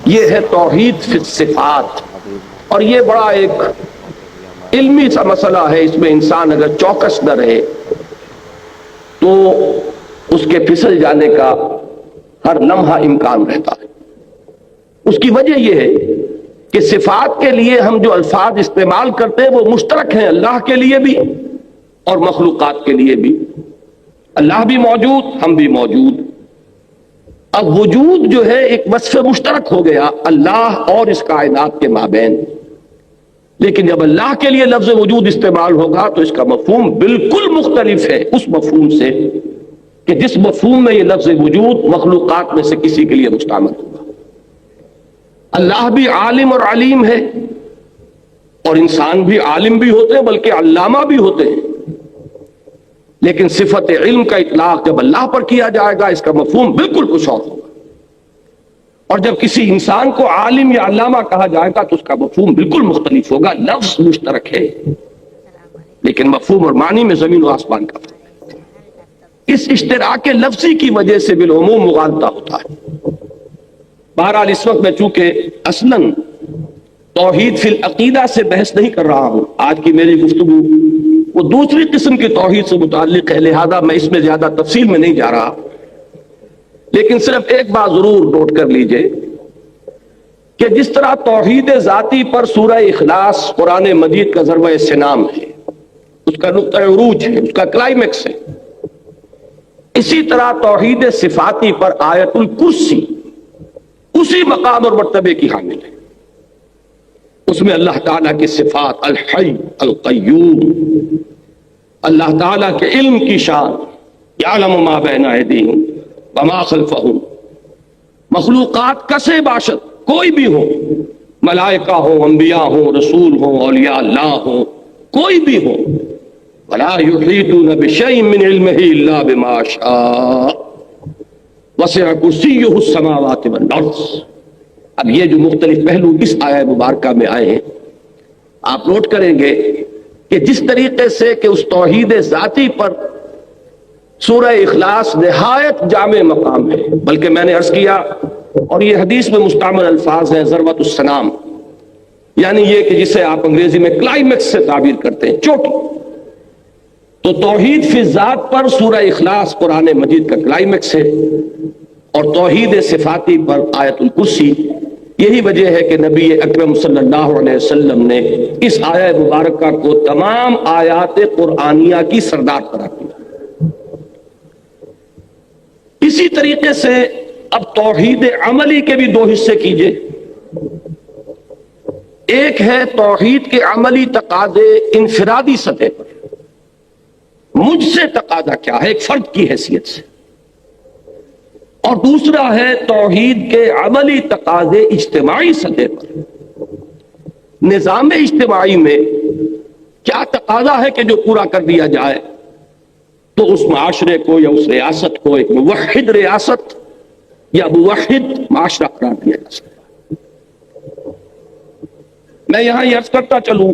یہ ہے توحید فی الصفات، اور یہ بڑا ایک علمی سا مسئلہ ہے۔ اس میں انسان اگر چوکس نہ رہے تو اس کے پھسل جانے کا ہر لمحہ امکان رہتا ہے۔ اس کی وجہ یہ ہے کہ صفات کے لیے ہم جو الفاظ استعمال کرتے ہیں وہ مشترک ہیں، اللہ کے لیے بھی اور مخلوقات کے لیے بھی۔ اللہ بھی موجود، ہم بھی موجود۔ اب وجود جو ہے ایک وصف مشترک ہو گیا اللہ اور اس کائنات کے مابین، لیکن جب اللہ کے لیے لفظ وجود استعمال ہوگا تو اس کا مفہوم بالکل مختلف ہے اس مفہوم سے کہ جس مفہوم میں یہ لفظ وجود مخلوقات میں سے کسی کے لیے مستعمل ہوگا۔ اللہ بھی عالم اور علیم ہے، اور انسان بھی عالم بھی ہوتے ہیں بلکہ علامہ بھی ہوتے ہیں، لیکن صفت علم کا اطلاق جب اللہ پر کیا جائے گا اس کا مفہوم بالکل کچھ اور ہوگا، اور جب کسی انسان کو عالم یا علامہ کہا جائے گا تو اس کا مفہوم بالکل مختلف ہوگا۔ لفظ مشترک ہے لیکن مفہوم اور معنی میں زمین و آسمان کا فرق ہے۔ اس اشتراک لفظی کی وجہ سے بالعموم مغالطہ ہوتا ہے۔ بہرحال اس وقت میں چونکہ اصلاً توحید فی العقیدہ سے بحث نہیں کر رہا ہوں، آج کی میری گفتگو وہ دوسری قسم کی توحید سے متعلق ہے، لہذا میں اس میں زیادہ تفصیل میں نہیں جا رہا، لیکن صرف ایک بات ضرور نوٹ کر لیجئے کہ جس طرح توحید ذاتی پر سورہ اخلاص قرآن مجید کا ضربہ سنام ہے، اس کا نقطہ عروج ہے، اس کا کلائمیکس ہے، اسی طرح توحید صفاتی پر آیت الکرسی اسی مقام اور مرتبے کی حامل ہے۔ اس میں اللہ تعالیٰ کی صفات الحی القیوم، اللہ تعالیٰ کے علم کی شان، یعلم ما بین ایدیہم وما خلفہم، مخلوقات کسے باشد کوئی بھی ہو، ملائکہ ہو، انبیاء ہو، رسول ہو، اولیاء اللہ ہو، کوئی بھی ہو، ولا یحیطون بشیء من علمہ الا بما شاء وسع کرسیہ السماوات والارض۔ اب یہ جو مختلف پہلو اس آیہ مبارکہ میں آئے ہیں، آپ نوٹ کریں گے کہ جس طریقے سے کہ اس توحید ذاتی پر سورہ اخلاص نہایت جامع مقام ہے، بلکہ میں نے عرض کیا اور یہ حدیث میں مستعمل الفاظ ہیں ضربۃ السنام، یعنی یہ کہ جسے آپ انگریزی میں کلائمیکس سے تعبیر کرتے ہیں، چوٹی۔ تو توحید فی ذات پر سورہ اخلاص قرآن مجید کا کلائمیکس ہے، اور توحید صفاتی پر آیت الکرسی۔ یہی وجہ ہے کہ نبی اکرم صلی اللہ علیہ وسلم نے اس آیہ مبارکہ کو تمام آیات قرآنیہ کی سردار قرار دیا۔ اسی طریقے سے اب توحید عملی کے بھی دو حصے کیجئے۔ ایک ہے توحید کے عملی تقاضے انفرادی سطح پر، مجھ سے تقاضا کیا ہے ایک فرد کی حیثیت سے، اور دوسرا ہے توحید کے عملی تقاضے اجتماعی سطح پر، نظام اجتماعی میں کیا تقاضا ہے کہ جو پورا کر دیا جائے تو اس معاشرے کو یا اس ریاست کو ایک موحد ریاست یا موحد معاشرہ قرار دیا جا سکتا ہے۔ میں یہاں یہ عرض کرتا چلوں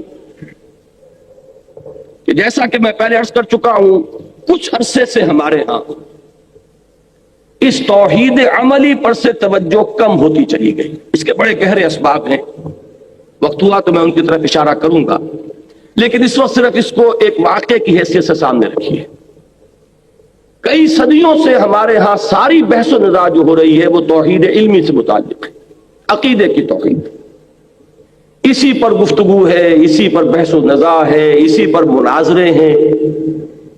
کہ جیسا کہ میں پہلے عرض کر چکا ہوں، کچھ عرصے سے ہمارے ہاں اس توحید عملی پر سے توجہ کم ہوتی چلی گئی۔ اس کے بڑے گہرے اسباب ہیں، وقت ہوا تو میں ان کی طرف اشارہ کروں گا، لیکن اس وقت صرف اس کو ایک واقعے کی حیثیت سے سامنے رکھیے۔ کئی صدیوں سے ہمارے ہاں ساری بحث و نظار جو ہو رہی ہے وہ توحید علمی سے متعلق ہے، عقیدے کی توحید، اسی پر گفتگو ہے، اسی پر بحث و نظار ہے، اسی پر مناظرے ہیں،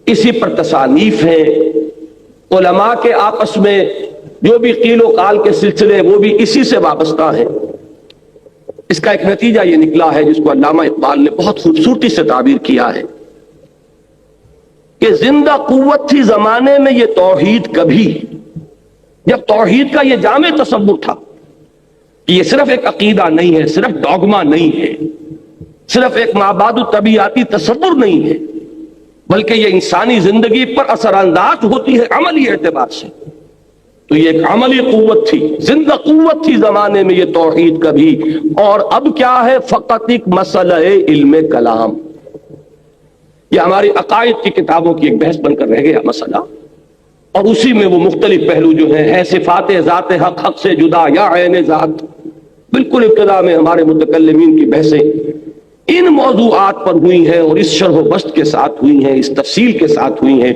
اسی پر تصانیف ہیں، علماء کے آپس میں جو بھی قیل و قال کے سلسلے وہ بھی اسی سے وابستہ ہیں۔ اس کا ایک نتیجہ یہ نکلا ہے جس کو علامہ اقبال نے بہت خوبصورتی سے تعبیر کیا ہے کہ زندہ قوت تھی زمانے میں یہ توحید کبھی، جب توحید کا یہ جامع تصور تھا کہ یہ صرف ایک عقیدہ نہیں ہے، صرف ڈوگما نہیں ہے، صرف ایک مابعد طبیعتی تصور نہیں ہے، بلکہ یہ انسانی زندگی پر اثر انداز ہوتی ہے عملی اعتبار سے، تو یہ ایک عملی قوت تھی، زندہ قوت تھی زمانے میں یہ توحید کبھی، اور اب کیا ہے فقط ایک مسئلہ علم کلام۔ یہ ہماری عقائد کی کتابوں کی ایک بحث بن کر رہ گیا مسئلہ، اور اسی میں وہ مختلف پہلو جو ہیں، ہے صفات ذات حق حق سے جدا یا عین ذات، بالکل ابتدا میں ہمارے متکلمین کی بحثیں ان موضوعات پر ہوئی ہیں اور اس شرح و بسط کے ساتھ ہوئی ہیں، اس تفصیل کے ساتھ ہوئی ہیں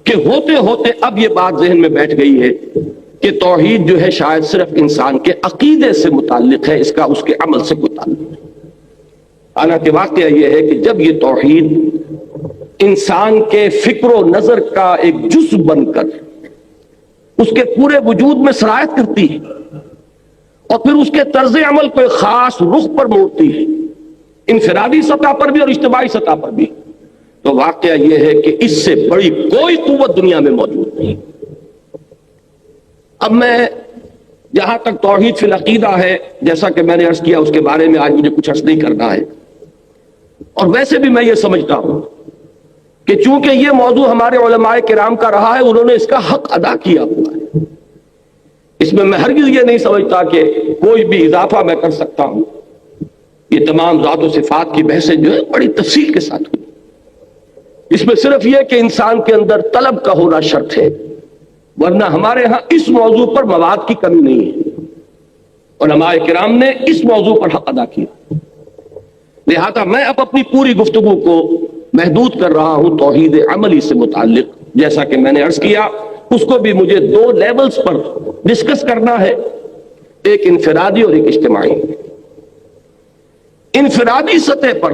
کہ ہوتے ہوتے اب یہ بات ذہن میں بیٹھ گئی ہے کہ توحید جو ہے شاید صرف انسان کے عقیدے سے متعلق ہے، اس کا اس کے عمل سے کوئی تعلق نہیں۔ حالانکہ واقعہ یہ ہے کہ جب یہ توحید انسان کے فکر و نظر کا ایک جزء بن کر اس کے پورے وجود میں سرایت کرتی ہے اور پھر اس کے طرز عمل کو ایک خاص رخ پر موڑتی ہے، انفرادی سطح پر بھی اور اجتماعی سطح پر بھی، تو واقعہ یہ ہے کہ اس سے بڑی کوئی قوت دنیا میں موجود نہیں۔ اب میں جہاں تک توحید فی العقیدہ ہے، جیسا کہ میں نے عرض کیا، اس کے بارے میں آج مجھے کچھ عرض نہیں کرنا ہے، اور ویسے بھی میں یہ سمجھتا ہوں کہ چونکہ یہ موضوع ہمارے علماء کرام کا رہا ہے، انہوں نے اس کا حق ادا کیا ہوا ہے، اس میں ہرگز یہ نہیں سمجھتا کہ کوئی بھی اضافہ میں کر سکتا ہوں۔ یہ تمام ذات و صفات کی بحثیں جو ہے بڑی تفصیل کے ساتھ ہوئی، اس میں صرف یہ کہ انسان کے اندر طلب کا ہونا شرط ہے، ورنہ ہمارے ہاں اس موضوع پر مواد کی کمی نہیں ہے، علماء کرام نے اس موضوع پر حق ادا کیا۔ لہذا میں اب اپنی پوری گفتگو کو محدود کر رہا ہوں توحید عملی سے متعلق، جیسا کہ میں نے عرض کیا اس کو بھی مجھے دو لیولز پر ڈسکس کرنا ہے، ایک انفرادی اور ایک اجتماعی۔ انفرادی سطح پر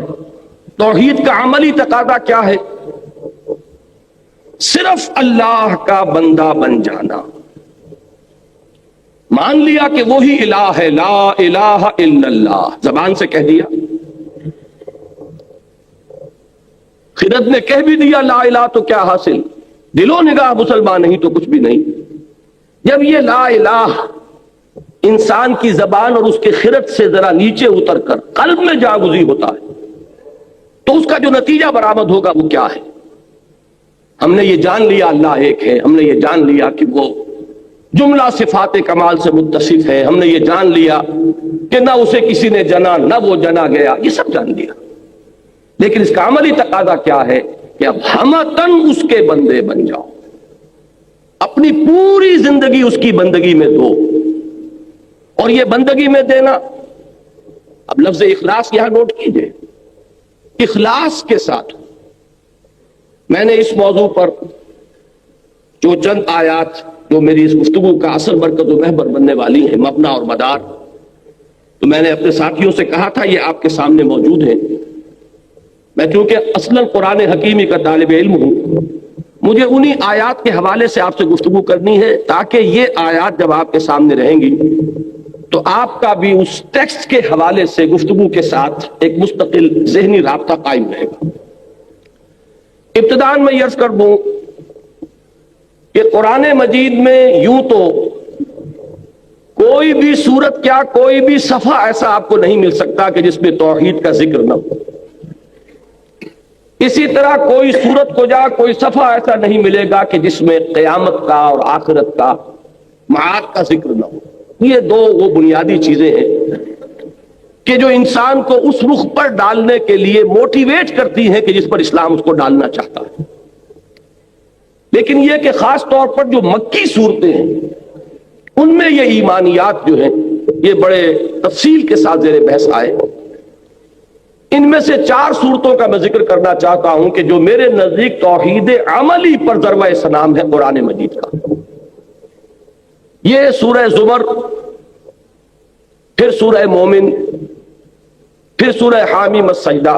توحید کا عملی تقاضا کیا ہے؟ صرف اللہ کا بندہ بن جانا، مان لیا کہ وہی الہ ہے، لا الہ الا اللہ، زبان سے کہہ دیا، خرد نے کہہ بھی دیا لا الہ، تو کیا حاصل؟ دل و نگاہ مسلمان نہیں تو کچھ بھی نہیں۔ جب یہ لا الہ انسان کی زبان اور اس کے خرد سے ذرا نیچے اتر کر قلب میں جاگزی ہوتا ہے تو اس کا جو نتیجہ برآمد ہوگا وہ کیا ہے؟ ہم نے یہ جان لیا اللہ ایک ہے، ہم نے یہ جان لیا کہ وہ جملہ صفات کمال سے متصف ہے، ہم نے یہ جان لیا کہ نہ اسے کسی نے جنا نہ وہ جنا گیا، یہ سب جان لیا، لیکن اس کا عملی تقاضا کیا ہے کہ اب ہمتن اس کے بندے بن جاؤ، اپنی پوری زندگی اس کی بندگی میں دو۔ اور یہ بندگی میں دینا، اب لفظ اخلاص یہاں نوٹ کیجئے، اخلاص کے ساتھ میں نے اس موضوع پر جو چند آیات جو میری اس گفتگو کا اصل مرکز و محور بننے والی ہیں، مبنا اور مدار، تو میں نے اپنے ساتھیوں سے کہا تھا یہ آپ کے سامنے موجود ہیں۔ میں چونکہ اصلاً قرآن حکیمی کا طالب علم ہوں، مجھے انہی آیات کے حوالے سے آپ سے گفتگو کرنی ہے تاکہ یہ آیات جب آپ کے سامنے رہیں گی تو آپ کا بھی اس ٹیکسٹ کے حوالے سے گفتگو کے ساتھ ایک مستقل ذہنی رابطہ قائم رہے گا۔ ابتداءً میں یہ عرض کر دوں کہ قرآن مجید میں یوں تو کوئی بھی سورت کیا کوئی بھی صفحہ ایسا آپ کو نہیں مل سکتا کہ جس میں توحید کا ذکر نہ ہو، اسی طرح کوئی سورت کو جا کوئی صفحہ ایسا نہیں ملے گا کہ جس میں قیامت کا اور آخرت کا معاد کا ذکر نہ ہو۔ یہ دو وہ بنیادی چیزیں ہیں کہ جو انسان کو اس رخ پر ڈالنے کے لیے موٹیویٹ کرتی ہیں کہ جس پر اسلام اس کو ڈالنا چاہتا ہے۔ لیکن یہ کہ خاص طور پر جو مکی صورتیں ہیں ان میں یہ ایمانیات جو ہیں یہ بڑے تفصیل کے ساتھ زیر بحث آئے۔ ان میں سے 4 صورتوں کا میں ذکر کرنا چاہتا ہوں کہ جو میرے نزدیک توحید عملی پر ضربہ سلام ہے قرآن مجید کا۔ یہ سورہ زمر، پھر سورہ مومن، پھر سورہ حامیم السجدہ،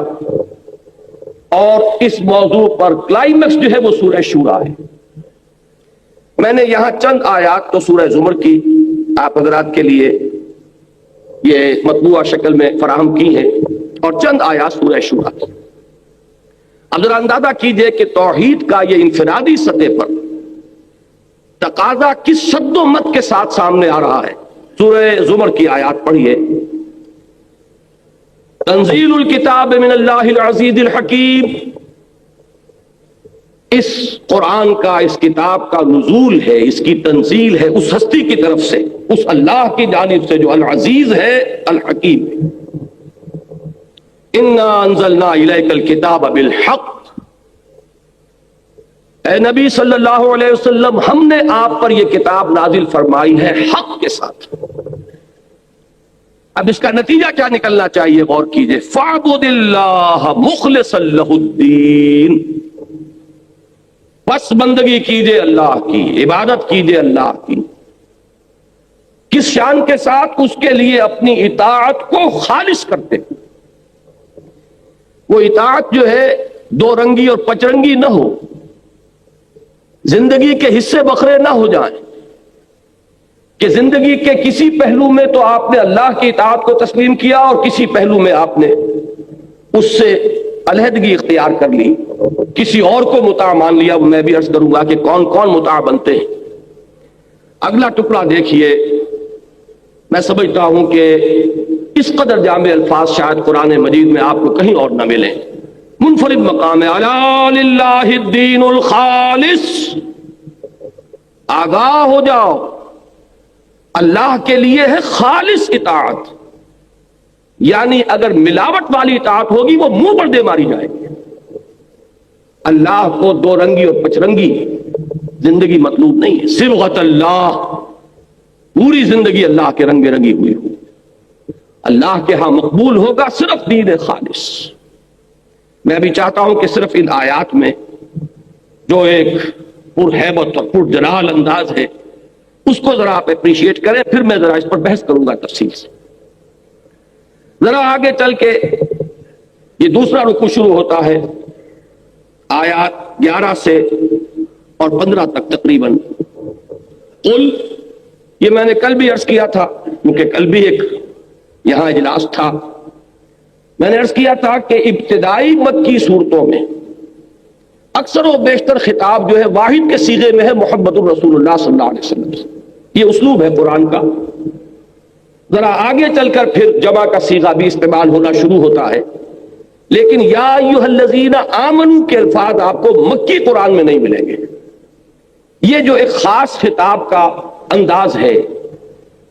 اور اس موضوع پر کلائمیکس جو ہے وہ سورہ شورا ہے۔ میں نے یہاں چند آیات تو سورہ زمر کی آپ حضرات کے لیے یہ مطبوعہ شکل میں فراہم کی ہیں اور چند آیات سورہ شورا کی۔ اب ذرا اندازہ کیجئے کہ توحید کا یہ انفرادی سطح پر تقاضا کس شد و مت کے ساتھ سامنے آ رہا ہے۔ سورہ زمر کی آیات پڑھیے، تنزیل الکتاب من اللہ العزیز الحکیم، اس قرآن کا اس کتاب کا نزول ہے، اس کی تنزیل ہے اس ہستی کی طرف سے، اس اللہ کی جانب سے جو العزیز ہے الحکیم ہے۔ انا انزلنا الیک الکتاب بالحق، اے نبی صلی اللہ علیہ وسلم ہم نے آپ پر یہ کتاب نازل فرمائی ہے حق کے ساتھ۔ اب اس کا نتیجہ کیا نکلنا چاہیے؟ غور کیجئے، فَاعْبُدِ اللَّهَ مُخْلِصًا لَهُ الدِّينَ، بس بندگی کیجئے اللہ کی، عبادت کیجئے اللہ کی، کس شان کے ساتھ؟ اس کے لیے اپنی اطاعت کو خالص کرتے، وہ اطاعت جو ہے دو رنگی اور پچرنگی نہ ہو، زندگی کے حصے بکھرے نہ ہو جائیں کہ زندگی کے کسی پہلو میں تو آپ نے اللہ کی اطاعت کو تسلیم کیا اور کسی پہلو میں آپ نے اس سے علیحدگی اختیار کر لی، کسی اور کو مطاع مان لیا۔ میں بھی عرض کروں گا کہ کون کون مطاع بنتے ہیں۔ اگلا ٹکڑا دیکھیے، میں سمجھتا ہوں کہ اس قدر جامع الفاظ شاید قرآن مجید میں آپ کو کہیں اور نہ ملیں، منفرد مقام ہے، الا للہ الدین الخالص، آگاہ ہو جاؤ، اللہ کے لیے ہے خالص اطاعت، یعنی اگر ملاوٹ والی اطاعت ہوگی وہ منہ پر دے ماری جائے گی۔ اللہ کو دو رنگی اور پچرنگی زندگی مطلوب نہیں ہے، صبغت اللہ، پوری زندگی اللہ کے رنگ رنگی ہوئی ہو۔ اللہ کے ہاں مقبول ہوگا صرف دین خالص۔ میں بھی چاہتا ہوں کہ صرف ان آیات میں جو ایک پرہیبت اور پرجلال انداز ہے اس کو ذرا آپ اپریشیٹ کریں، پھر میں ذرا اس پر بحث کروں گا تفصیل سے۔ ذرا آگے چل کے یہ دوسرا رکوع شروع ہوتا ہے آیات 11 سے اور 15 تک تقریباً۔ قل، یہ میں نے کل بھی عرض کیا تھا کیونکہ کل بھی ایک یہاں اجلاس تھا، میں نے عرض کیا تھا کہ ابتدائی مکی صورتوں میں اکثر و بیشتر خطاب جو ہے واحد کے صیغے میں ہے، محمد الرسول اللہ صلی اللہ علیہ وسلم، یہ اسلوب ہے قرآن کا۔ ذرا آگے چل کر پھر جمع کا صیغہ بھی استعمال ہونا شروع ہوتا ہے، لیکن یا ایھا الذین آمنوا کے الفاظ آپ کو مکی قرآن میں نہیں ملیں گے۔ یہ جو ایک خاص خطاب کا انداز ہے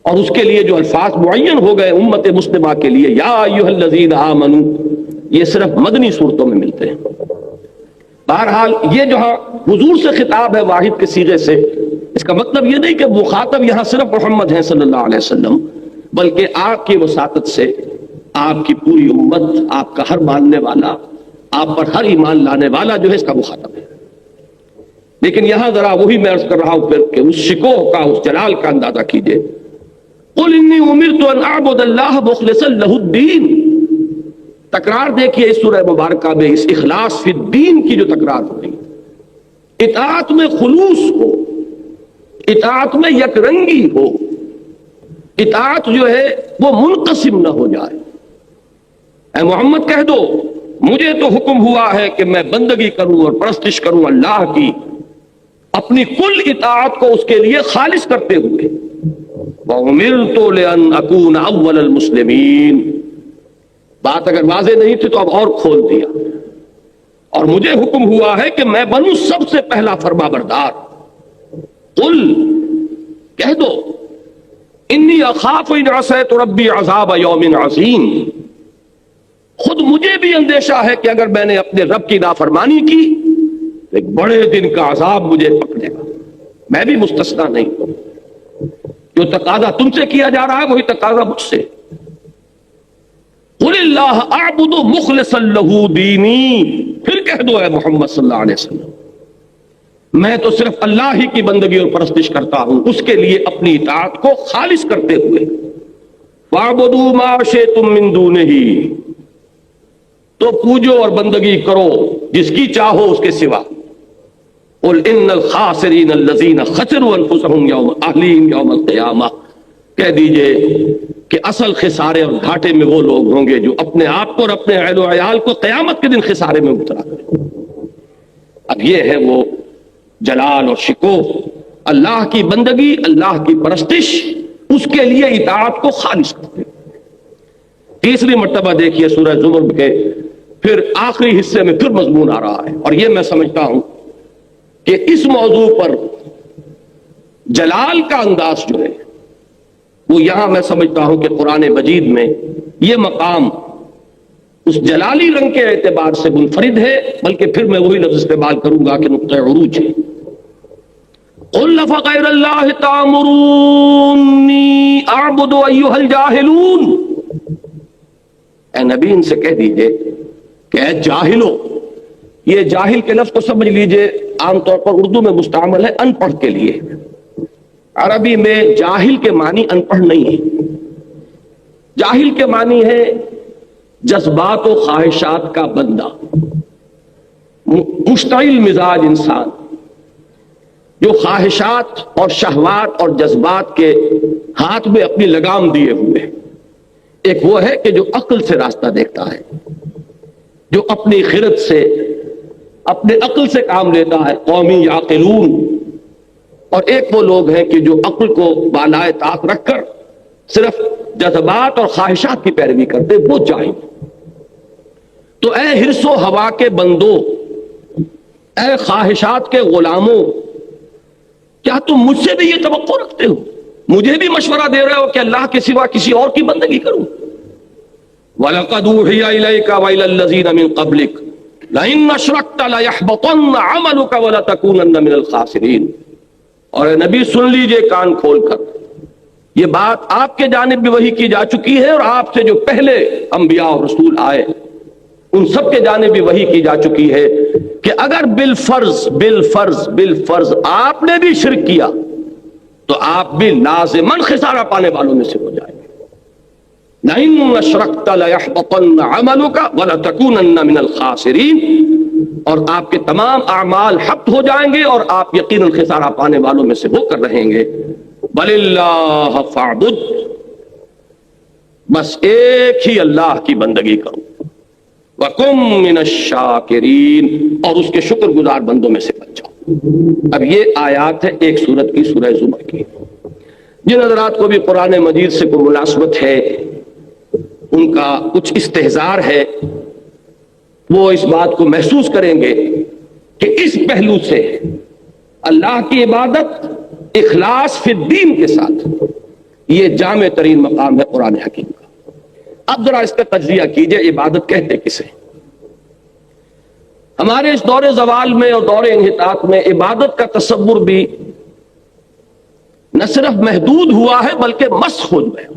اور اس کے لیے جو الفاظ معین ہو گئے امت مسلمہ کے لیے، یا ایھا الذین آمنوا، یہ صرف مدنی صورتوں میں ملتے ہیں۔ بہرحال یہ جو حضور سے خطاب ہے واحد کے صیغے سے، اس کا مطلب یہ نہیں کہ مخاطب یہاں صرف محمد ہیں صلی اللہ علیہ وسلم، بلکہ آپ کی وساطت سے آپ کی پوری امت، آپ کا ہر ماننے والا، آپ پر ہر ایمان لانے والا جو ہے اس کا مخاطب ہے۔ لیکن یہاں ذرا وہی میں عرض کر رہا ہوں پھر کہ اس شکوہ کا، اس جلال کا اندازہ کیجئے۔ قل انی امرت ان اعبد اللہ مخلصا لہ الدین، تکرار دیکھیے اس سورہ مبارکہ میں اس اخلاص فی الدین کی جو تکرار ہو رہی ہے، اطاعت میں خلوص ہو، اطاعت میں یک رنگی ہو، اطاعت جو ہے وہ منقسم نہ ہو جائے۔ اے محمد کہہ دو مجھے تو حکم ہوا ہے کہ میں بندگی کروں اور پرستش کروں اللہ کی، اپنی کل اطاعت کو اس کے لیے خالص کرتے ہوئے۔ وَأُمِرْتُ لِأَنْ أَكُونَ أَوَّلَ الْمُسْلِمِينَ، بات اگر واضح نہیں تھی تو اب اور کھول دیا، اور مجھے حکم ہوا ہے کہ میں بنوں سب سے پہلا فرما بردار۔ قل، کہہ دو، انی اخاف ان عصیت ربی عذاب یوم عظیم، خود مجھے بھی اندیشہ ہے کہ اگر میں نے اپنے رب کی نافرمانی کی ایک بڑے دن کا عذاب مجھے پکڑے گا، میں بھی مستثنا نہیں ہوں۔ جو تقاضا تم سے کیا جا رہا ہے وہی تقاضا مجھ سے۔ قل اللہ اعبد مخلصا لہ دینی، پھر کہہ دو اے محمد صلی اللہ علیہ وسلم میں تو صرف اللہ ہی کی بندگی اور پرستش کرتا ہوں، اس کے لیے اپنی اطاعت کو خالص کرتے ہوئے۔ وَاعْبُدُوا مَا شِئْتُم مِّن دُونِهِ، تو پوجو اور بندگی کرو جس کی چاہو اس کے سوا۔ قُلْ إِنَّ الْخَاسِرِينَ الَّذِينَ خَسِرُوا أَنفُسَهُمْ يَوْمَ أَهْلِهِمْ يَوْمَ الْقِيَامَةِ، کہہ دیجئے کہ اصل خسارے اور گھاٹے میں وہ لوگ ہوں گے جو اپنے آپ کو اور اپنے اہل و عیال کو قیامت کے دن خسارے میں مبتلا کریں۔ اب یہ ہے وہ جلال اور شکوہ، اللہ کی بندگی، اللہ کی پرستش، اس کے لیے اطاعت کو خالص کرتے۔ تیسری مرتبہ دیکھیے سورہ زمر کے پھر آخری حصے میں پھر مضمون آ رہا ہے، اور یہ میں سمجھتا ہوں کہ اس موضوع پر جلال کا انداز جو ہے وہ یہاں میں سمجھتا ہوں کہ قرآن مجید میں یہ مقام اس جلالی رنگ کے اعتبار سے منفرد ہے، بلکہ پھر میں وہی لفظ استعمال کروں گا کہ نقطہ عروج ہے۔ قل فغیر اللہ تأمرونی اعبد ایھا الجاہلون، اے نبی ان سے کہہ دیجئے کہ اے جاہلو، یہ جاہل کے لفظ کو سمجھ لیجئے عام طور پر اردو میں مستعمل ہے ان پڑھ کے لیے، عربی میں جاہل کے معنی ان پڑھ نہیں ہے، جاہل کے معنی ہے جذبات و خواہشات کا بندہ، مشتعل مزاج انسان جو خواہشات اور شہوات اور جذبات کے ہاتھ میں اپنی لگام دیے ہوئے۔ ایک وہ ہے کہ جو عقل سے راستہ دیکھتا ہے، جو اپنی خرد سے اپنے عقل سے کام لیتا ہے، قومی یعقلون، اور ایک وہ لوگ ہیں کہ جو عقل کو بالائے طاق رکھ کر صرف جذبات اور خواہشات کی پیروی کرتے، وہ جاہل۔ تو اے حرص و ہوا کے بندو، اے خواہشات کے غلاموں، کیا تم مجھ سے بھی یہ توقع رکھتے ہو، مجھے بھی مشورہ دے رہے ہو کہ اللہ کے سوا کسی اور کی بندگی کروں؟ وَلَقَدْ أُوحِيَ إِلَيْكَ وَإِلَى الَّذِينَ مِن قَبْلِكَ لَئِنْ أَشْرَكْتَ لَيَحْبَطَنَّ عَمَلُكَ وَلَتَكُونَنَّ مِنَ الْخَاسِرِينَ۔ اور اے نبی سن لیجئے کان کھول کر، یہ بات آپ کے جانب بھی وحی کی جا چکی ہے، اور آپ سے جو پہلے انبیاء اور رسول آئے ان سب کے جانب بھی وحی کی جا چکی ہے کہ اگر بالفرض آپ نے بھی شرک کیا تو آپ بھی لازماً خسارہ پانے والوں میں سے ہو جائیں گے۔ لَئِنْ أَشْرَكْتَ لَيَحْبَطَنَّ عَمَلُكَ وَلَتَكُونَنَّ مِنَ الْخَاسِرِينَ، اور آپ کے تمام اعمال حبط ہو جائیں گے اور آپ یقیناً خسارہ پانے والوں میں سے ہو کر رہیں گے۔ بَلِ اللَّهَ فَاعْبُدْ، بس ایک ہی اللہ کی بندگی کرو، وَقُم مِّنَ الشَّاكِرِينَ، اور اس کے شکر گزار بندوں میں سے بن جاؤ۔ اب یہ آیات ہے ایک سورت کی، سورہ زمر کی۔ جن حضرات کو بھی قرآن مجید سے کوئی مناسبت ہے، ان کا کچھ استحضار ہے، وہ اس بات کو محسوس کریں گے کہ اس پہلو سے اللہ کی عبادت اخلاص فی الدین کے ساتھ یہ جامع ترین مقام ہے قرآن حکیم کا۔ اب ذرا اس کا تجزیہ کیجئے، عبادت کہتے کسے؟ ہمارے اس دور زوال میں اور دور انحطاط میں عبادت کا تصور بھی نہ صرف محدود ہوا ہے بلکہ مسخ ہو گیا۔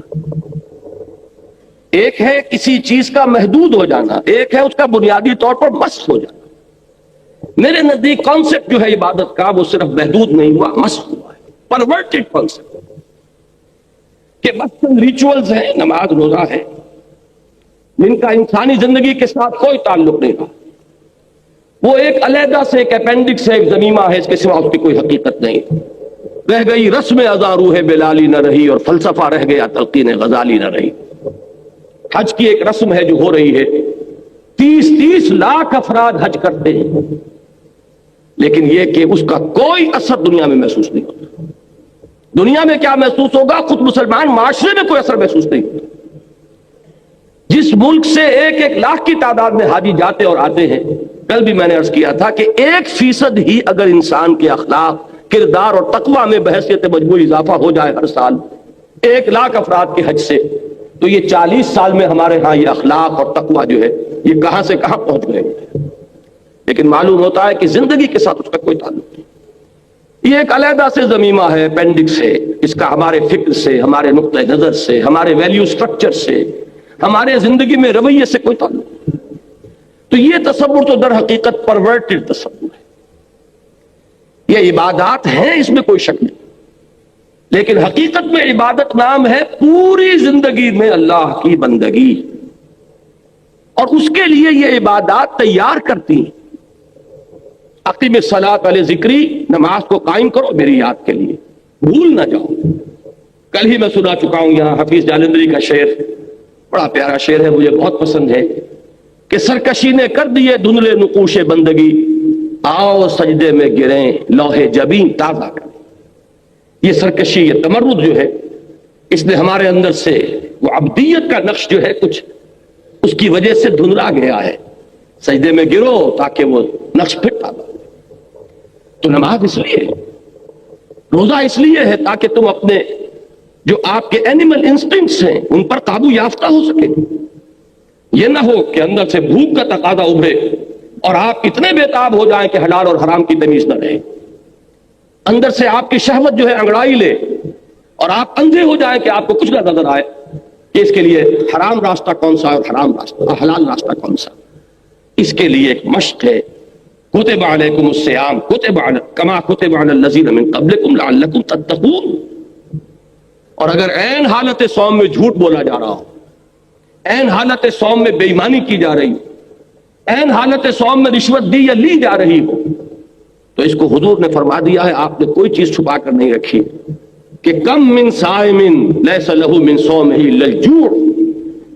ایک ہے کسی چیز کا محدود ہو جانا، ایک ہے اس کا بنیادی طور پر مسخ ہو جانا۔ میرے نزدیک کانسیپٹ جو ہے عبادت کا وہ صرف محدود نہیں ہوا، مسخ ہوا ہے، پرورٹڈ کانسیپٹ، کہ مثلاً ریچولز ہیں، نماز روزہ ہے، جن کا انسانی زندگی کے ساتھ کوئی تعلق نہیں رہا، وہ ایک علیحدہ سے ایک اپینڈکس ہے، ایک ضمیمہ ہے، اس کے سوا اس کی کوئی حقیقت نہیں۔ رہ گئی رسم ازاں روح بلالی نہ رہی، اور فلسفہ رہ گیا تلقین غزالی نہ رہی۔ حج کی ایک رسم ہے جو ہو رہی ہے، 30 لاکھ افراد حج کرتے ہیں، لیکن یہ کہ اس کا کوئی اثر دنیا میں محسوس نہیں ہوتا۔ دنیا میں کیا محسوس ہوگا؟ خود مسلمان معاشرے میں کوئی اثر محسوس نہیں ہوتا۔ جس ملک سے 1 لاکھ کی تعداد میں حاجی جاتے اور آتے ہیں، کل بھی میں نے عرض کیا تھا کہ 1% ہی اگر انسان کے اخلاق، کردار اور تقوی میں بحیثیت مجموعی اضافہ ہو جائے ہر سال 1 لاکھ افراد کے حج سے، تو یہ 40 سال میں ہمارے ہاں یہ اخلاق اور تقوی جو ہے یہ کہاں سے کہاں پہنچ گئے۔ لیکن معلوم ہوتا ہے کہ زندگی کے ساتھ اس کا کوئی تعلق نہیں۔ یہ ایک علیحدہ سے ضمیمہ ہے، اپینڈکس ہے، اس کا ہمارے فکر سے، ہمارے نقطہ نظر سے، ہمارے ویلیو سٹرکچر سے، ہمارے زندگی میں رویے سے کوئی تعلق نہیں۔ تو یہ تصور تو در حقیقت پرورٹڈ تصور ہے۔ یہ عبادات ہیں، اس میں کوئی شک نہیں، لیکن حقیقت میں عبادت نام ہے پوری زندگی میں اللہ کی بندگی، اور اس کے لیے یہ عبادات تیار کرتی ہیں۔ اقیم الصلاۃ علی ذکری، نماز کو قائم کرو میری یاد کے لیے، بھول نہ جاؤ۔ کل ہی میں سنا چکا ہوں یہاں حفیظ جالندری کا شعر، بڑا پیارا شعر ہے، مجھے بہت پسند ہے، کہ سرکشی نے کر دیے دھندلے نقوش بندگی، آؤ سجدے میں گریں لوح جبین تازہ کریں۔ یہ سرکشی، یہ تمرد جو ہے، اس نے ہمارے اندر سے وہ عبدیت کا نقش جو ہے کچھ اس کی وجہ سے دھندلا گیا ہے۔ سجدے میں گرو تاکہ وہ نقش پھر تازہ ہو۔ تو نماز اس لیے، روزہ اس لیے ہے تاکہ تم اپنے جو آپ کے اینیمل انسٹنکٹس ہیں ان پر قابو یافتہ ہو سکے۔ یہ نہ ہو کہ اندر سے بھوک کا تقاضا ابھرے اور آپ اتنے بےتاب ہو جائیں کہ حلال اور حرام کی تمیز نہ رہے، اندر سے آپ کی شہوت جو ہے انگڑائی لے اور آپ اندھے ہو جائیں کہ آپ کو کچھ نہ نظر آئے، کہ اس کے لیے حرام راستہ کون سا اور حرام راستہ اور حلال راستہ کون سا. اس کے لیے ایک مشق ہے. کتب علیکم الصیام کما کتب علی الذین من قبلکم لعلکم تتقون. اور اگر عین حالت صوم میں جھوٹ بولا جا رہا ہو، عین حالت صوم میں بے ایمانی کی جا رہی ہو، عین حالت صوم میں رشوت دی یا لی جا رہی ہو، تو اس کو حضور نے فرما دیا ہے، آپ نے کوئی چیز چھپا کر نہیں رکھی کہ کم من صائم لیس لہ من صومہ الا الجوع،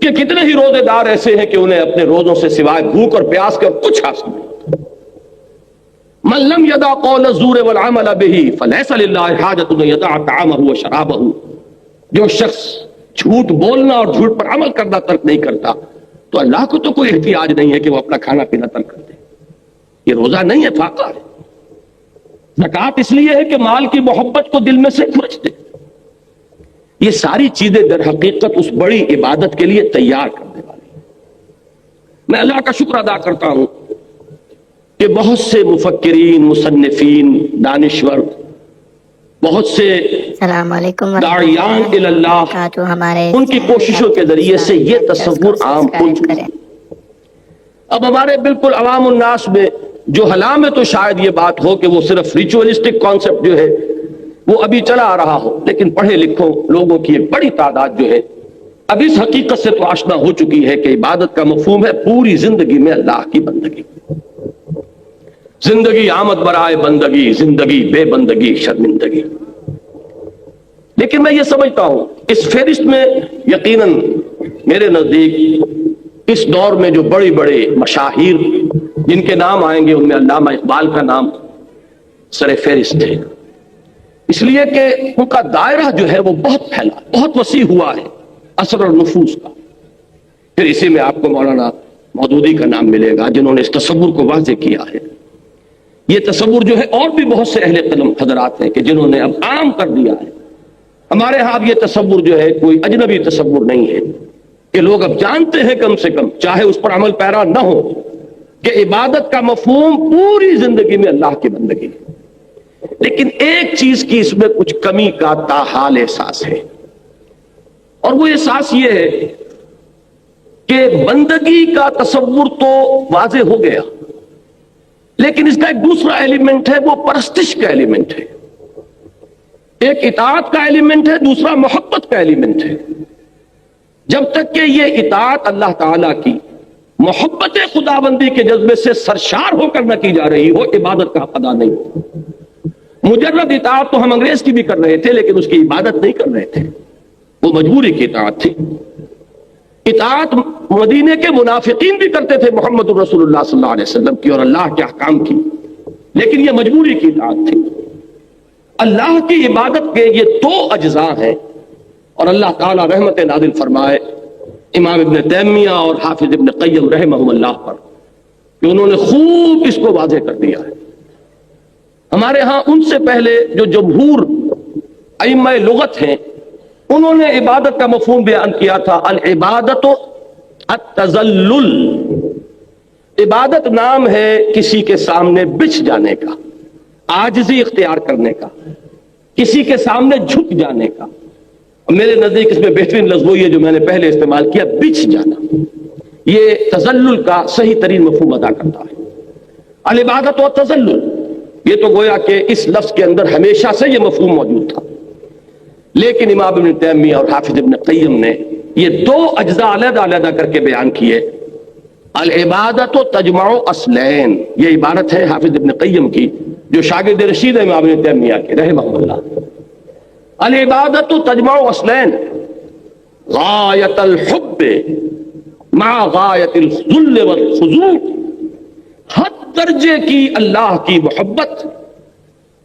کہ کتنے ہی روزے دار ایسے ہیں کہ انہیں اپنے روزوں سے سوائے بھوک اور پیاس کے کچھ حاصل نہیں. من لم يدع قول الزور والعمل به فليس لله حاجة ان يدع طعامه وشرابه. جو شخص جھوٹ بولنا اور جھوٹ پر عمل کرنا ترک نہیں کرتا تو اللہ کو تو کوئی احتیاج نہیں ہے کہ وہ اپنا کھانا پینا ترک کر دے. یہ روزہ نہیں ہے، فاقہ ہے. زکوٰۃ اس لیے ہے کہ مال کی محبت کو دل میں سے کھرچ دے. یہ ساری چیزیں در حقیقت اس بڑی عبادت کے لیے تیار کرنے والی ہیں. میں اللہ کا شکر ادا کرتا ہوں کہ بہت سے مفکرین، مصنفین، دانشور، بہت سے السلام علیکم داعیان اللہ، ان کی کوششوں کے ذریعے سے یہ تصور عام ہو چکا ہے. اب ہمارے بالکل عوام الناس میں جو حالہ میں تو شاید یہ بات ہو کہ وہ صرف ریچولسٹک کانسیپٹ جو ہے وہ ابھی چلا آ رہا ہو، لیکن پڑھے لکھوں لوگوں کی ایک بڑی تعداد جو ہے اب اس حقیقت سے تو آشنا ہو چکی ہے کہ عبادت کا مفہوم ہے پوری زندگی میں اللہ کی بندگی. زندگی آمد برائے بندگی، زندگی بے بندگی شرمندگی. لیکن میں یہ سمجھتا ہوں اس فہرست میں یقیناً میرے نزدیک اس دور میں جو بڑے بڑے مشاہیر جن کے نام آئیں گے ان میں علامہ اقبال کا نام سر فہرست ہے، اس لیے کہ ان کا دائرہ جو ہے وہ بہت پھیلا، بہت وسیع ہوا ہے اثر اور نفوذ کا. پھر اسی میں آپ کو مولانا مودودی کا نام ملے گا جنہوں نے اس تصور کو واضح کیا ہے. یہ تصور جو ہے اور بھی بہت سے اہل قلم حضرات ہیں کہ جنہوں نے اب عام کر دیا ہے. ہمارے ہاں یہ تصور جو ہے کوئی اجنبی تصور نہیں ہے کہ لوگ اب جانتے ہیں کم سے کم چاہے اس پر عمل پیرا نہ ہو کہ عبادت کا مفہوم پوری زندگی میں اللہ کی بندگی ہے. لیکن ایک چیز کی اس میں کچھ کمی کا تاحال احساس ہے، اور وہ احساس یہ ہے کہ بندگی کا تصور تو واضح ہو گیا، لیکن اس کا ایک دوسرا ایلیمنٹ ہے، وہ پرستش کا ایلیمنٹ ہے. ایک اطاعت کا ایلیمنٹ ہے، دوسرا محبت کا ایلیمنٹ ہے. جب تک کہ یہ اطاعت اللہ تعالیٰ کی محبت خداوندی کے جذبے سے سرشار ہو کر نہ کی جا رہی ہو، عبادت کا حق ادا نہیں ہو. مجرد اطاعت تو ہم انگریز کی بھی کر رہے تھے لیکن اس کی عبادت نہیں کر رہے تھے، وہ مجبوری کی اطاعت تھی. اطاعت مدینے کے منافقین بھی کرتے تھے محمد رسول اللہ صلی اللہ علیہ وسلم کی اور اللہ کے احکام کی، لیکن یہ مجبوری کی اطاعت تھی. اللہ کی عبادت کے یہ دو اجزاء ہیں، اور اللہ تعالی رحمت نازل فرمائے امام ابن تیمیہ اور حافظ ابن قیم رحمہم اللہ پر کہ انہوں نے خوب اس کو واضح کر دیا ہے. ہمارے ہاں ان سے پہلے جو جمہور ائمہ لغت ہیں انہوں نے عبادت کا مفہوم بیان کیا تھا، العبادت التذلل. عبادت نام ہے کسی کے سامنے بچھ جانے کا، عاجزی اختیار کرنے کا، کسی کے سامنے جھک جانے کا. میرے نزدیک اس میں بہترین لفظ وہی ہے جو میں نے پہلے استعمال کیا، بچھ جانا. یہ تذلل کا صحیح ترین مفہوم ادا کرتا ہے. العبادت و تذلل، یہ تو گویا کہ اس لفظ کے اندر ہمیشہ سے یہ مفہوم موجود تھا، لیکن امام ابن تیمیہ اور حافظ ابن قیم نے یہ دو اجزاء علیحدہ علیحدہ کر کے بیان کیے. العبادت و تجمع اصلین، یہ عبارت ہے حافظ ابن قیم کی جو شاگرد رشید امام ابن تیمیہ کے رحمہ اللہ. العبادت تجمع اصلین، غایت الحب مع غایت الذل والخضوع، حد درجے کی اللہ کی محبت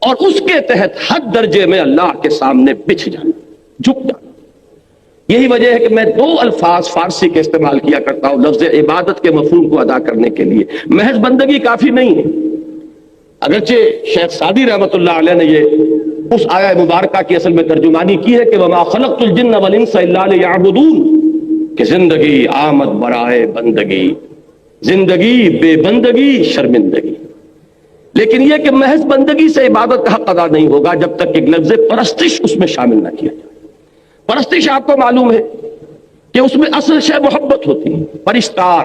اور اس کے تحت حد درجے میں اللہ کے سامنے بچھ جانا، جھک جانا. یہی وجہ ہے کہ میں دو الفاظ فارسی کے استعمال کیا کرتا ہوں لفظ عبادت کے مفہوم کو ادا کرنے کے لیے. محض بندگی کافی نہیں ہے، اگرچہ شیخ سعدی رحمۃ اللہ علیہ نے یہ اس آیہ مبارکہ کی اصل میں ترجمانی کی ہے کہ وما خلقت الجن والانس الا لیعبدون، کہ زندگی آمد برائے بندگی، زندگی بے بندگی شرمندگی. لیکن یہ کہ محض بندگی سے عبادت کا حق ادا نہیں ہوگا جب تک کہ لفظ پرستش اس میں شامل نہ کیا جائے. پرستش آپ کو معلوم ہے کہ اس میں اصل شے محبت ہوتی ہے. پرستار،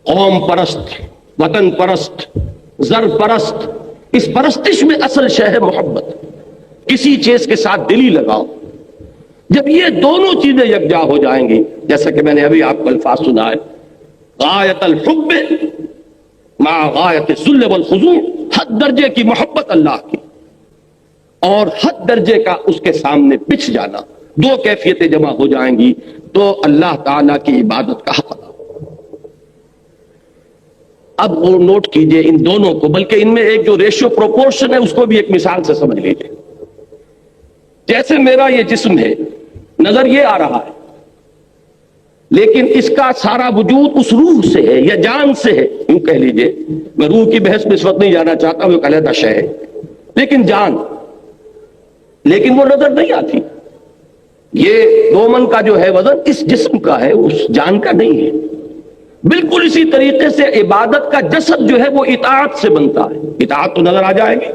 قوم پرست، وطن پرست، زر پرست، اس پرستش میں اصل شے ہے محبت. کسی چیز کے ساتھ دلی لگاؤ. جب یہ دونوں چیزیں یکجا ہو جائیں گی، جیسا کہ میں نے ابھی آپ کو الفاظ سنائے، غایت الحب مع غایت الذل والخضوع، حد درجے کی محبت اللہ کی اور حد درجے کا اس کے سامنے پچھ جانا، دو کیفیتیں جمع ہو جائیں گی تو اللہ تعالیٰ کی عبادت کا حق ادا. اب وہ نوٹ کیجئے ان دونوں کو، بلکہ ان میں ایک جو ریشیو پروپورشن ہے اس کو بھی ایک مثال سے سمجھ لیجئے. جیسے میرا یہ جسم ہے، نظر یہ آ رہا ہے، لیکن اس کا سارا وجود اس روح سے ہے یا جان سے ہے، یوں کہہ لیجئے. میں روح کی بحث میں اس وقت نہیں جانا چاہتا، وہ ایک علیحدہ شے ہے، لیکن جان، لیکن وہ نظر نہیں آتی. یہ دومن کا جو ہے وزن اس جسم کا ہے، اس جان کا نہیں ہے. بالکل اسی طریقے سے عبادت کا جسد جو ہے وہ اطاعت سے بنتا ہے. اطاعت تو نظر آ جائے گی.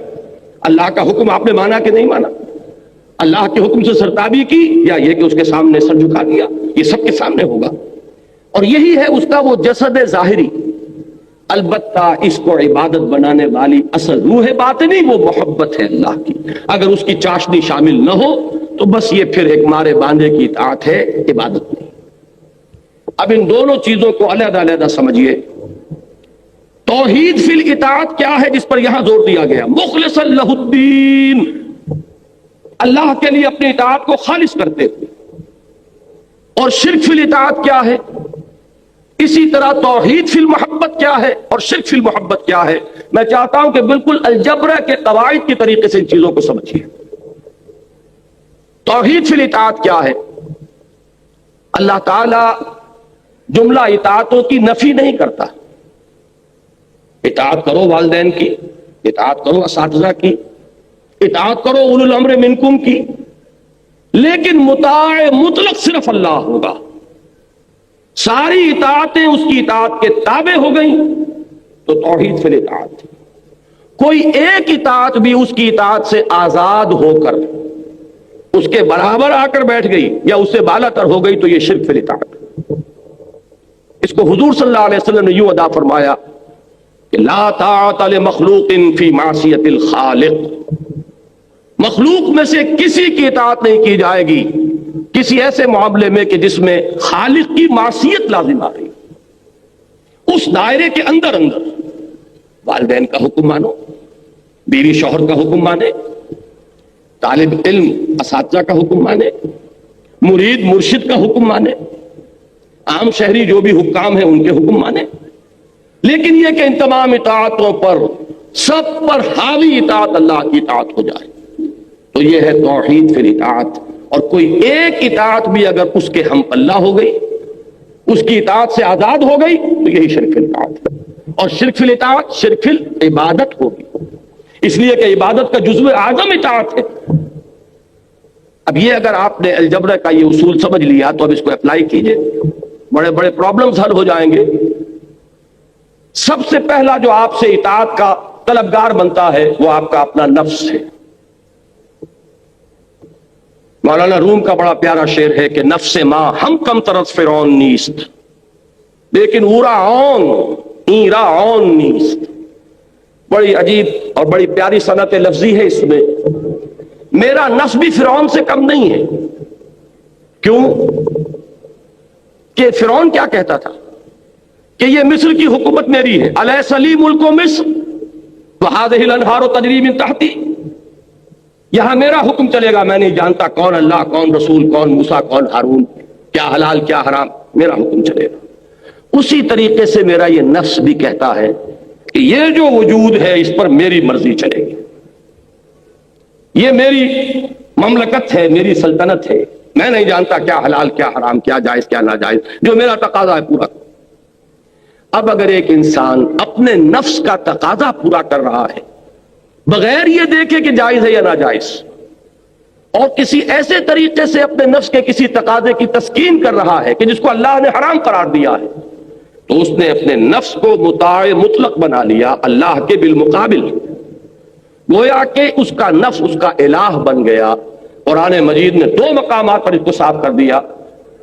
اللہ کا حکم آپ نے مانا کہ نہیں مانا، اللہ کے حکم سے سرتابی کی یا یہ کہ اس کے سامنے سر جھکا دیا، یہ سب کے سامنے ہوگا. اور یہی ہے اس کا وہ جسد ظاہری. البتہ اس کو عبادت بنانے والی اصل روح باطنی وہ محبت ہے اللہ کی. اگر اس کی چاشنی شامل نہ ہو تو بس یہ پھر ایک مارے باندھے کی اطاعت ہے، عبادت نہیں. اب ان دونوں چیزوں کو علیحدہ علیحدہ سمجھیے. توحید فی الاطاعت کیا ہے جس پر یہاں زور دیا گیا؟ مخلصا لہ الدین، اللہ کے لیے اپنی اطاعت کو خالص کرتے ہوئے. اور شرک فی الاطاعت کیا ہے؟ اسی طرح توحید فی المحبت کیا ہے اور شرک فی المحبت کیا ہے؟ میں چاہتا ہوں کہ بالکل الجبرہ کے قواعد کی طریقے سے ان چیزوں کو سمجھیے. توحید فی الاطاعت کیا ہے؟ اللہ تعالی جملہ اطاعتوں کی نفی نہیں کرتا. اطاعت کرو والدین کی، اطاعت کرو اساتذہ کی، اطاعت کرو اولو الامر منکم کی، لیکن مطاع مطلق صرف اللہ ہوگا. ساری اطاعتیں اس کی اطاعت کے تابع ہو گئیں تو توحید فی الاطاعت. کوئی ایک اطاعت بھی اس کی اطاعت سے آزاد ہو کر اس کے برابر آ کر بیٹھ گئی یا اس سے بالا تر ہو گئی تو یہ شرک فی الاطاعت. اس کو حضور صلی اللہ علیہ وسلم نے یوں ادا فرمایا کہ لا طاعت لمخلوق فی معصیت الخالق. مخلوق میں سے کسی کی اطاعت نہیں کی جائے گی کسی ایسے معاملے میں کہ جس میں خالق کی معصیت لازم آ رہی. اس دائرے کے اندر اندر والدین کا حکم مانو، بیوی شوہر کا حکم مانے، طالب علم اساتذہ کا حکم مانے، مرید مرشد کا حکم مانے، عام شہری جو بھی حکام ہیں ان کے حکم مانے. لیکن یہ کہ ان تمام اطاعتوں پر سب پر حاوی اطاعت اللہ کی اطاعت ہو جائے تو یہ ہے توحید فی الاطاعت. اور کوئی ایک اطاعت بھی اگر اس کے ہم پلہ ہو گئی، اس کی اطاعت سے آزاد ہو گئی تو یہی شرک فی الاطاعت ہے. اور شرک فی الاطاعت شرک فی العبادت ہوگی، اس لیے کہ عبادت کا جزو اعظم اطاعت ہے. اب یہ اگر آپ نے الجبرہ کا یہ اصول سمجھ لیا تو اب اس کو اپلائی کیجئے، بڑے بڑے پرابلمز حل ہو جائیں گے. سب سے پہلا جو آپ سے اطاعت کا طلبگار بنتا ہے وہ آپ کا اپنا نفس ہے. مولانا روم کا بڑا پیارا شعر ہے کہ نفس ماں ہم کم طرز فرعون نیست لیکن اورا اون ایرا اون نیست. بڑی عجیب اور بڑی پیاری صنعت لفظی ہے اس میں. میرا نفس بھی فرعون سے کم نہیں ہے. کیوں کہ فرعون کیا کہتا تھا کہ یہ مصر کی حکومت میری ہے، الیس لی ملک مصر وہذہ الانہار تجری من تحتی، یہاں میرا حکم چلے گا، میں نہیں جانتا کون اللہ کون رسول کون موسیٰ کون ہارون، کیا حلال کیا حرام، میرا حکم چلے گا. اسی طریقے سے میرا یہ نفس بھی کہتا ہے کہ یہ جو وجود ہے اس پر میری مرضی چلے گی، یہ میری مملکت ہے، میری سلطنت ہے، میں نہیں جانتا کیا حلال کیا حرام، کیا جائز کیا ناجائز، جو میرا تقاضا ہے پورا. اب اگر ایک انسان اپنے نفس کا تقاضا پورا کر رہا ہے بغیر یہ دیکھے کہ جائز ہے یا ناجائز، اور کسی ایسے طریقے سے اپنے نفس کے کسی تقاضے کی تسکین کر رہا ہے کہ جس کو اللہ نے حرام قرار دیا ہے، تو اس نے اپنے نفس کو مطاع مطلق بنا لیا اللہ کے بالمقابل. گویا کہ اس کا نفس اس کا الہ بن گیا. قرآن مجید نے 2 مقامات پر اس کو صاف کر دیا.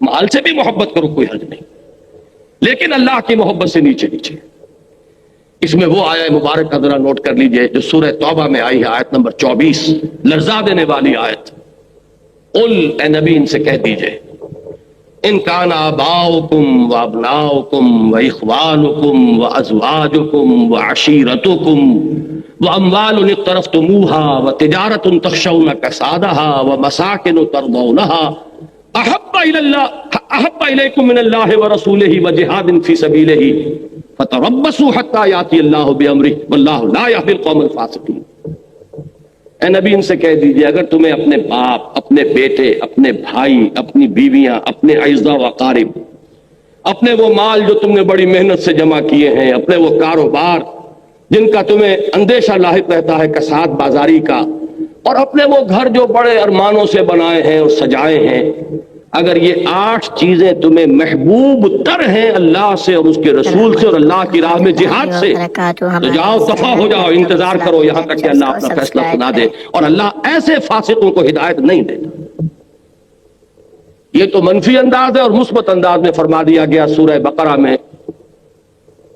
مال سے بھی محبت کرو، کوئی حرج نہیں، لیکن اللہ کی محبت سے نیچے نیچے۔ اس میں وہ آیت مبارک کا ذرا نوٹ کر لیجئے جو سورہ توبہ میں آئی ہے، آیت نمبر 24، لرزا دینے والی آیت۔ قل، اے نبی ان سے کہہ دیجئے، ان کان آباؤکم وابناؤکم واخوانکم وازواجکم وعشیرتکم واموال اقترفتموها وتجارۃ تخشون کسادها ومساکن ترضونها احب الیکم من اللہ ورسولہ وجہاد فی سبیلہ فتربصوا حتی یاتی اللہ بامرہ واللہ لا یہدی القوم الفاسقین۔ اے نبی ان سے کہہ دیجئے، اگر تمہیں اپنے باپ، اپنے بیٹے، اپنے بھائی، اپنی بیویاں، اپنے اعزاء و اقارب، اپنے وہ مال جو تم نے بڑی محنت سے جمع کیے ہیں، اپنے وہ کاروبار جن کا تمہیں اندیشہ لاحق رہتا ہے کساد بازاری کا، اور اپنے وہ گھر جو بڑے ارمانوں سے بنائے ہیں اور سجائے ہیں، اگر یہ 8 چیزیں تمہیں محبوب تر ہیں اللہ سے اور اس کے رسول سے اور اللہ کی راہ میں جہاد سے، تو جاؤ دفع ہو جاؤ، انتظار کرو یہاں تک کہ اللہ اپنا فیصلہ سنا دے، اور اللہ ایسے فاسقوں کو ہدایت نہیں دیتا۔ یہ تو منفی انداز ہے، اور مثبت انداز میں فرما دیا گیا سورہ بقرہ میں،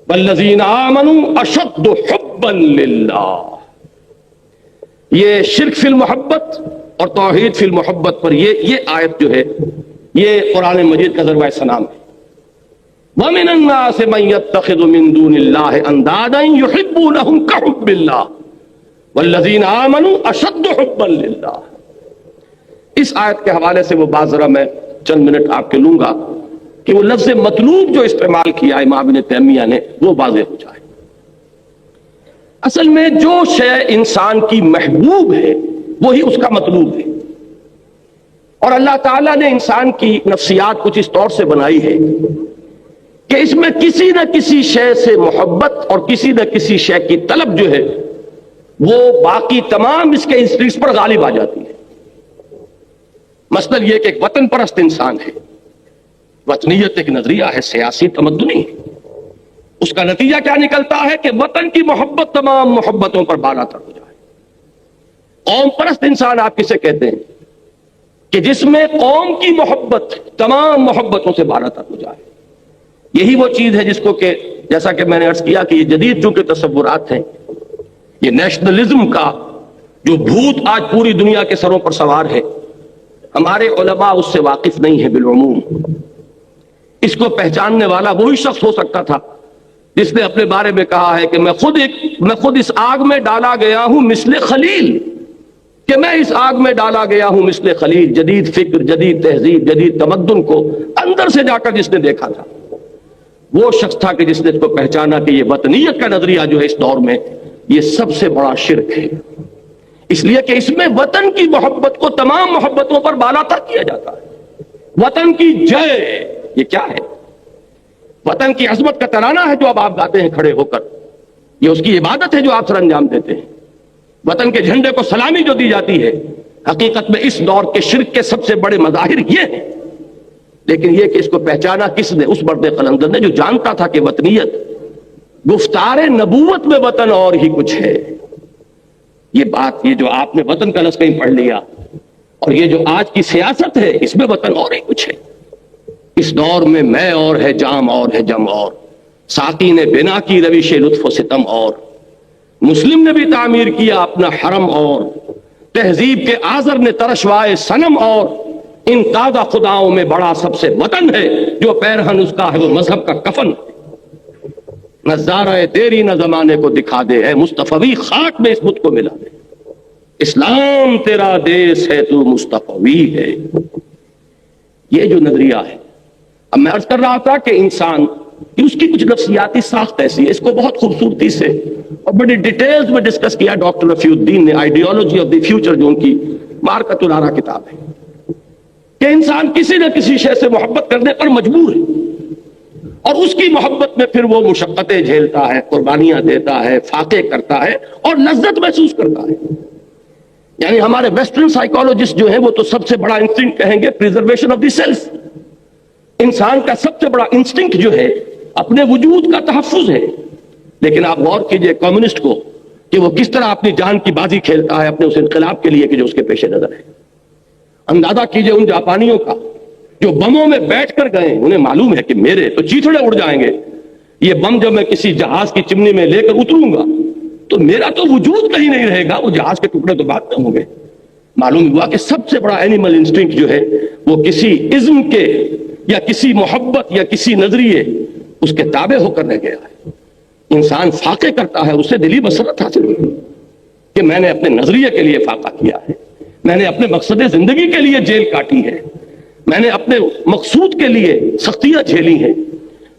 والذین آمنوا اشد حبا للہ۔ یہ شرک فی المحبت اور توحید فی المحبت پر یہ آیت جو ہے یہ قرآن مجید کا ذروۂ سلام ہے۔ وَمِنَ النَّاسِ مَن يَتَّخِذُ مِن دُونِ اللَّهِ أَندَادًا يُحِبُّونَهُمْ كَحُبِّ اللَّهِ وَالَّذِينَ آمَنُوا أَشَدُّ حُبًّا لِلَّهِ۔ اس آیت کے حوالے سے وہ بات ذرا میں چند منٹ آپ کے لوں گا کہ وہ لفظ مطلوب جو استعمال کیا امام ابن تیمیہ نے وہ واضح ہو جائے۔ اصل میں جو شے انسان کی محبوب ہے وہی اس کا مطلوب ہے، اور اللہ تعالیٰ نے انسان کی نفسیات کچھ اس طور سے بنائی ہے کہ اس میں کسی نہ کسی شے سے محبت اور کسی نہ کسی شے کی طلب جو ہے وہ باقی تمام اس کے انسٹنکٹس پر غالب آ جاتی ہے۔ مثلا یہ کہ ایک وطن پرست انسان ہے، وطنیت ایک نظریہ ہے سیاسی تمدنی، اس کا نتیجہ کیا نکلتا ہے کہ وطن کی محبت تمام محبتوں پر بالا تر ہو جائے۔ قوم پرست انسان آپ کسے کہتے ہیں؟ کہ جس میں قوم کی محبت تمام محبتوں سے بالا تر ہو جائے۔ یہی وہ چیز ہے جس کو کہ جیسا کہ میں نے عرض کیا کہ یہ جدید چونکہ تصورات ہیں، یہ نیشنلزم کا جو بھوت آج پوری دنیا کے سروں پر سوار ہے، ہمارے علماء اس سے واقف نہیں ہیں بالعموم۔ اس کو پہچاننے والا وہی شخص ہو سکتا تھا جس نے اپنے بارے میں کہا ہے کہ میں خود اس آگ میں ڈالا گیا ہوں مثل خلیل، کہ میں اس آگ میں ڈالا گیا ہوں مثل خلیل۔ جدید فکر، جدید تہذیب، جدید تمدن کو اندر سے جا کر جس نے دیکھا تھا وہ شخص تھا کہ جس نے اس کو پہچانا کہ یہ وطنیت کا نظریہ جو ہے اس دور میں یہ سب سے بڑا شرک ہے، اس لیے کہ اس میں وطن کی محبت کو تمام محبتوں پر بالا تر کیا جاتا ہے۔ وطن کی جے، یہ کیا ہے؟ وطن کی عظمت کا ترانہ ہے جو اب آپ گاتے ہیں کھڑے ہو کر، یہ اس کی عبادت ہے جو آپ سر انجام دیتے ہیں۔ وطن کے جھنڈے کو سلامی جو دی جاتی ہے، حقیقت میں اس دور کے شرک کے سب سے بڑے مظاہر یہ ہیں۔ لیکن یہ کہ اس کو پہچانا کس نے؟ اس مرد قلندر نے جو جانتا تھا کہ وطنیت گفتار نبوت میں وطن اور ہی کچھ ہے۔ یہ بات، یہ جو آپ نے وطن کا لفظ کہیں پڑھ لیا، اور یہ جو آج کی سیاست ہے اس میں وطن اور ہی کچھ ہے۔ اس دور میں میں اور ہے، جام اور ہے، جم اور، ساقی نے بنا کی روش لطف و ستم اور، مسلم نے بھی تعمیر کیا اپنا حرم اور، تہذیب کے آزر نے ترشوائے صنم اور، ان تازہ خداؤں میں بڑا سب سے وطن ہے، جو پیرہن اس کا ہے وہ مذہب کا کفن۔ نظارہ تیری نہ زمانے کو دکھا دے، اے مصطفی خاک میں اس بت کو ملا دے، اسلام تیرا دیس ہے تو مصطفی ہے۔ یہ جو نظریہ ہے، اب میں عرض کر رہا تھا کہ انسان اس کی کچھ نفسیاتی ساخت ایسی ہے، اس کو بہت خوبصورتی سے اور بڑی ڈیٹیلز میں ڈسکس کیا ڈاکٹر رفیع الدین نے، آئیڈیالوجی آف دی فیوچر جو ان کی مارکۃ الارا کتاب ہے، کہ انسان کسی نہ کسی شے سے محبت کرنے پر مجبور ہے، اور اس کی محبت میں پھر وہ مشقتیں جھیلتا ہے، قربانیاں دیتا ہے، فاقے کرتا ہے اور لذت محسوس کرتا ہے۔ یعنی ہمارے ویسٹرن سائیکالوجسٹ جو ہیں وہ تو سب سے بڑا انسٹنکٹ کہیں گے پریزرویشن آف دی سیلف۔ انسان کا سب سے بڑا انسٹنکٹ جو ہے اپنے وجود کا تحفظ ہے، لیکن آپ غور کیجئے کمیونسٹ کو کہ وہ کس طرح اپنی جان کی بازی کھیلتا ہے اپنے اس انقلاب کے لیے کہ جو اس کے پیش نظر ہے۔ اندازہ کیجئے ان جاپانیوں کا جو بموں میں بیٹھ کر گئے انہیں معلوم ہے کہ میرے تو چیتڑے اڑ جائیں گے، یہ بم جب میں کسی جہاز کی چمنی میں لے کر اتروں گا تو میرا تو وجود کہیں نہیں رہے گا، وہ جہاز کے ٹکڑے تو بعد میں ہوں گے۔ معلوم ہوا کہ سب سے بڑا اینیمل انسٹنکٹ جو ہے وہ کسی ازم کے یا کسی محبت یا کسی نظریے اس کے تابع ہو کر رہ گیا ہے۔ انسان فاقے کرتا ہے، اسے دلی مسرت حاصل ہوئی کہ میں نے اپنے نظریے کے لیے فاقہ کیا ہے، میں نے اپنے مقصد زندگی کے لیے جیل کاٹی ہے، میں نے اپنے مقصود کے لیے سختیاں جھیلی ہیں۔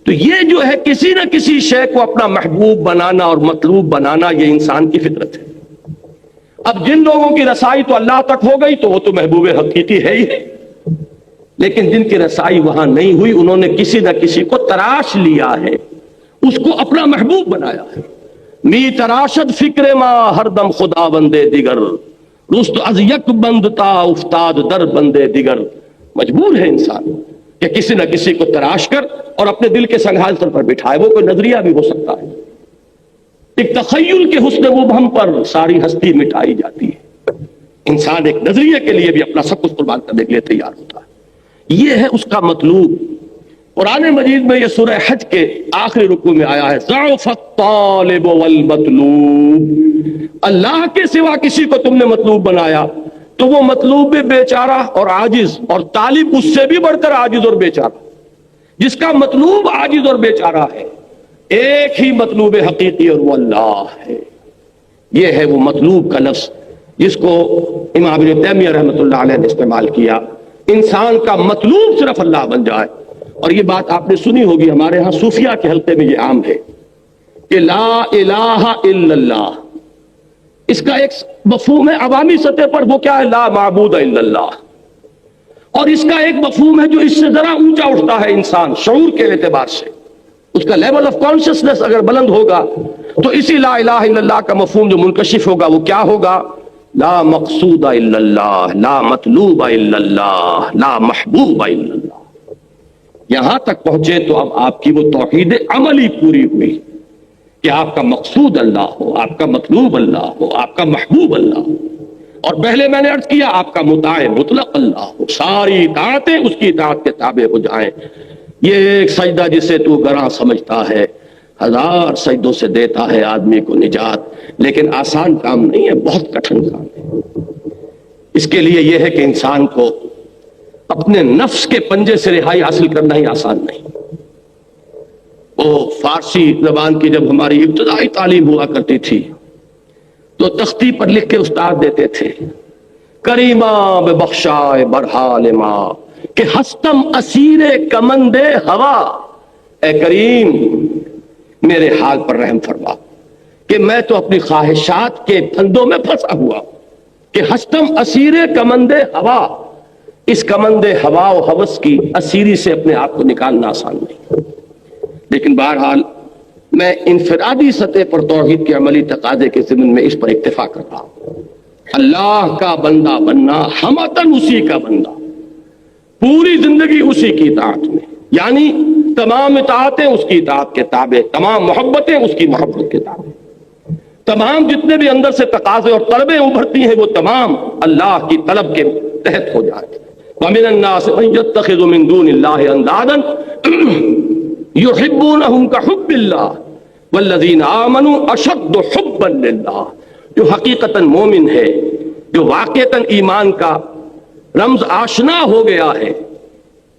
تو یہ جو ہے کسی نہ کسی شے کو اپنا محبوب بنانا اور مطلوب بنانا، یہ انسان کی فطرت ہے۔ اب جن لوگوں کی رسائی تو اللہ تک ہو گئی تو وہ تو محبوب حقیقی ہے ہی ہے، لیکن جن کی رسائی وہاں نہیں ہوئی انہوں نے کسی نہ کسی کو تراش لیا ہے، اس کو اپنا محبوب بنایا ہے۔ می تراشد فکر ما ہر دم خدا بندے دیگر، رست از یک بند تا افتاد در بندے دیگر۔ مجبور ہے انسان کہ کسی نہ کسی کو تراش کر اور اپنے دل کے سنگھاصل پر بٹھائے، وہ کوئی نظریہ بھی ہو سکتا ہے۔ ایک تخیل کے حسن مبہم پر ساری ہستی مٹائی جاتی ہے۔ انسان ایک نظریے کے لیے بھی اپنا سب کچھ قربان کرنے کے لیے تیار ہوتا ہے، یہ ہے اس کا مطلوب۔ قرآن مجید میں یہ سورہ حج کے آخری رکوع میں آیا ہے، ضعف الطالب والمطلوب، اللہ کے سوا کسی کو تم نے مطلوب بنایا تو وہ مطلوب بھی بیچارہ اور عاجز، اور طالب اس سے بھی بڑھ کر عاجز اور بیچارہ، جس کا مطلوب عاجز اور بیچارہ ہے۔ ایک ہی مطلوب حقیقی اور وہ اللہ ہے۔ یہ ہے وہ مطلوب کا لفظ جس کو امام ابن تیمیہ رحمۃ اللہ علیہ نے استعمال کیا۔ انسان کا مطلوب صرف اللہ بن جائے، اور یہ بات آپ نے سنی ہوگی، ہمارے ہاں صوفیہ کے حلقے میں یہ عام ہے کہ لا الہ الا اللہ، اس کا ایک مفہوم ہے عوامی سطح پر، وہ کیا ہے؟ لا معبود الا اللہ۔ اور اس کا ایک مفہوم ہے جو اس سے ذرا اونچا اٹھتا ہے، انسان شعور کے اعتبار سے اس کا لیول آف کانشسنس اگر بلند ہوگا تو اسی لا الہ الا اللہ کا مفہوم جو منکشف ہوگا وہ کیا ہوگا؟ لا مقصود الا اللہ، لا مطلوب الا اللہ، لا محبوب الا اللہ۔ یہاں تک پہنچے تو اب آپ کی وہ توحید عملی پوری ہوئی کہ آپ کا مقصود اللہ ہو، آپ کا مطلوب اللہ ہو، آپ کا محبوب اللہ ہو، اور پہلے میں نے عرض کیا آپ کا مطاع مطلق اللہ ہو، ساری اطاعتیں اس کی اطاعت کے تابع ہو جائیں۔ یہ ایک سجدہ جسے تو گراں سمجھتا ہے، ہزار سجدوں سے دیتا ہے آدمی کو نجات، لیکن آسان کام نہیں ہے، بہت کٹھن کام ہے۔ اس کے لیے یہ ہے کہ انسان کو اپنے نفس کے پنجے سے رہائی حاصل کرنا ہی آسان نہیں۔ وہ فارسی زبان کی جب ہماری ابتدائی تعلیم ہوا کرتی تھی تو تختی پر لکھ کے استاد دیتے تھے، کریمہ ببخشائے برحال ماں کہ ہستم اسیر کمند ہوا، اے کریم میرے حال پر رحم فرما کہ میں تو اپنی خواہشات کے پھندوں میں پھنسا ہوا، کہ ہستم اسیر کمند ہوا، اس کمند ہوا و ہوس کی اسیری سے اپنے آپ کو نکالنا آسان نہیں۔ لیکن بہرحال میں انفرادی سطح پر توحید کے عملی تقاضے کے ضمن میں اس پر اکتفا کر رہا ہوں۔ اللہ کا بندہ بننا، ہمتن اسی کا بندہ، پوری زندگی اسی کی اطاعت میں، یعنی تمام اطاعتیں اس کی اطاعت کے تابع، تمام محبتیں اس کی محبت کے تابع، تمام جتنے بھی اندر سے تقاضے اور طلبیں ابھرتی ہیں وہ تمام اللہ کی طلب کے تحت ہو جاتی ہیں۔ وَمِنَ النَّاسِ مَن يَتَّخِذُ مِن دُونِ اللَّهِ أَندَادًا يُحِبُّونَهُمْ كَحُبِّ اللَّهِ وَالَّذِينَ آمَنُوا أَشَدُّ حُبًّا لِلَّهِ۔ جو حقیقتاً مومن ہے، جو واقعتاً ایمان کا رمز آشنا ہو گیا ہے،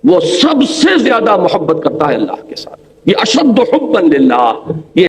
وہ سب سے زیادہ محبت کرتا ہے اللہ کے ساتھ۔ یہ اشد حبا للہ، یہ